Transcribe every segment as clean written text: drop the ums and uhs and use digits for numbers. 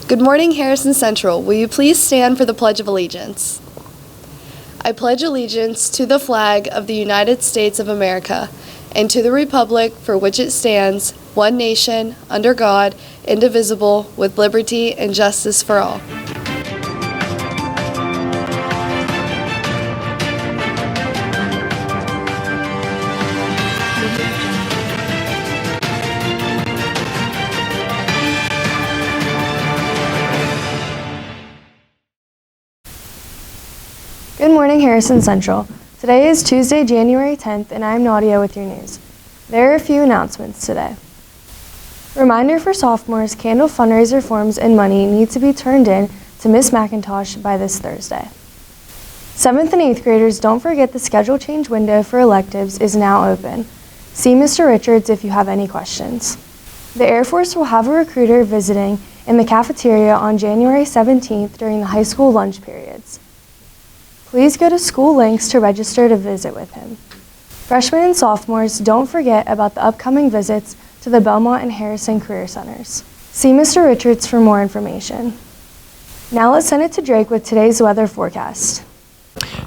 Good morning, Harrison Central. Will you please stand for the Pledge of Allegiance? I pledge allegiance to the flag of the United States of America and to the republic for which it stands, one nation, under God, indivisible, with liberty and justice for all. Good morning, Harrison Central. Today is Tuesday, January 10th, and I'm Nadia with your news. There are a few announcements today. Reminder for sophomores, candle fundraiser forms and money need to be turned in to Miss McIntosh by this Thursday. 7th and 8th graders, don't forget the schedule change window for electives is now open. See Mr. Richards if you have any questions. The Air Force will have a recruiter visiting in the cafeteria on January 17th during the high school lunch periods. Please go to school links to register to visit with him. Freshmen and sophomores, don't forget about the upcoming visits to the Belmont and Harrison Career Centers. See Mr. Richards for more information. Now let's send it to Drake with today's weather forecast.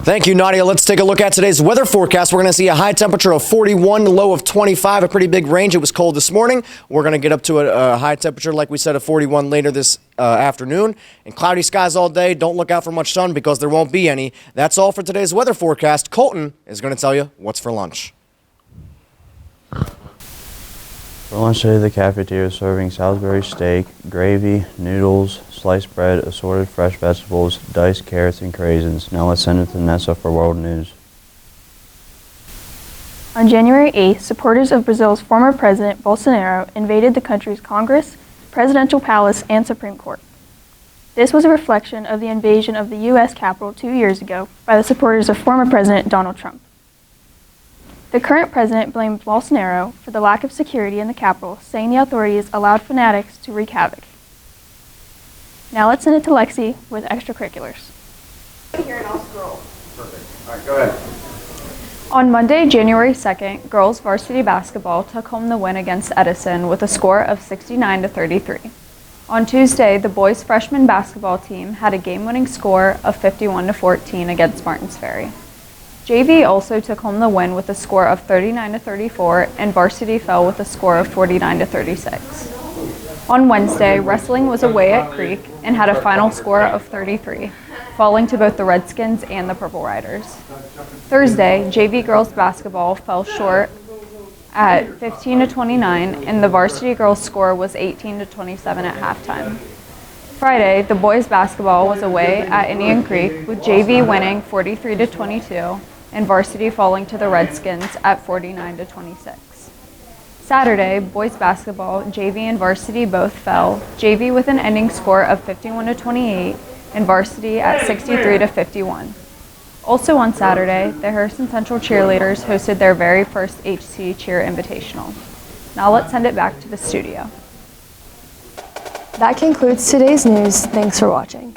Thank you, Nadia. Let's take a look at today's weather forecast. We're going to see a high temperature of 41, low of 25, a pretty big range. It was cold this morning. We're going to get up to a high temperature, like we said, of 41 later this afternoon. And cloudy skies all day. Don't look out for much sun because there won't be any. That's all for today's weather forecast. Colton is going to tell you what's for lunch. For lunch today, the cafeteria is serving Salisbury steak, gravy, noodles, sliced bread, assorted fresh vegetables, diced carrots, and craisins. Now let's send it to Nessa for world news. On January 8th, supporters of Brazil's former president, Bolsonaro, invaded the country's Congress, presidential palace, and Supreme Court. This was a reflection of the invasion of the U.S. Capitol 2 years ago by the supporters of former President Donald Trump. The current president blamed Bolsonaro for the lack of security in the Capitol, saying the authorities allowed fanatics to wreak havoc. Now let's send it to Lexi with extracurriculars. Here and I'll scroll. Perfect. All right, go ahead. On Monday, January 2nd, girls varsity basketball took home the win against Edison with a score of 69-33. On Tuesday, the boys' freshman basketball team had a game-winning score of 51-14 against Martins Ferry. JV also took home the win with a score of 39-34, and varsity fell with a score of 49-36. On Wednesday, wrestling was away at Creek and had a final score of 33, falling to both the Redskins and the Purple Riders. Thursday, JV girls basketball fell short at 15-29, and the varsity girls score was 18-27 at halftime. Friday, the boys basketball was away at Indian Creek, with JV winning 43-22 and varsity falling to the Redskins at 49-26. Saturday, boys basketball, JV and varsity both fell, JV with an ending score of 51-28 and varsity at 63-51. Also on Saturday, the Harrison Central cheerleaders hosted their very first HC Cheer Invitational. Now let's send it back to the studio. That concludes today's news. Thanks for watching.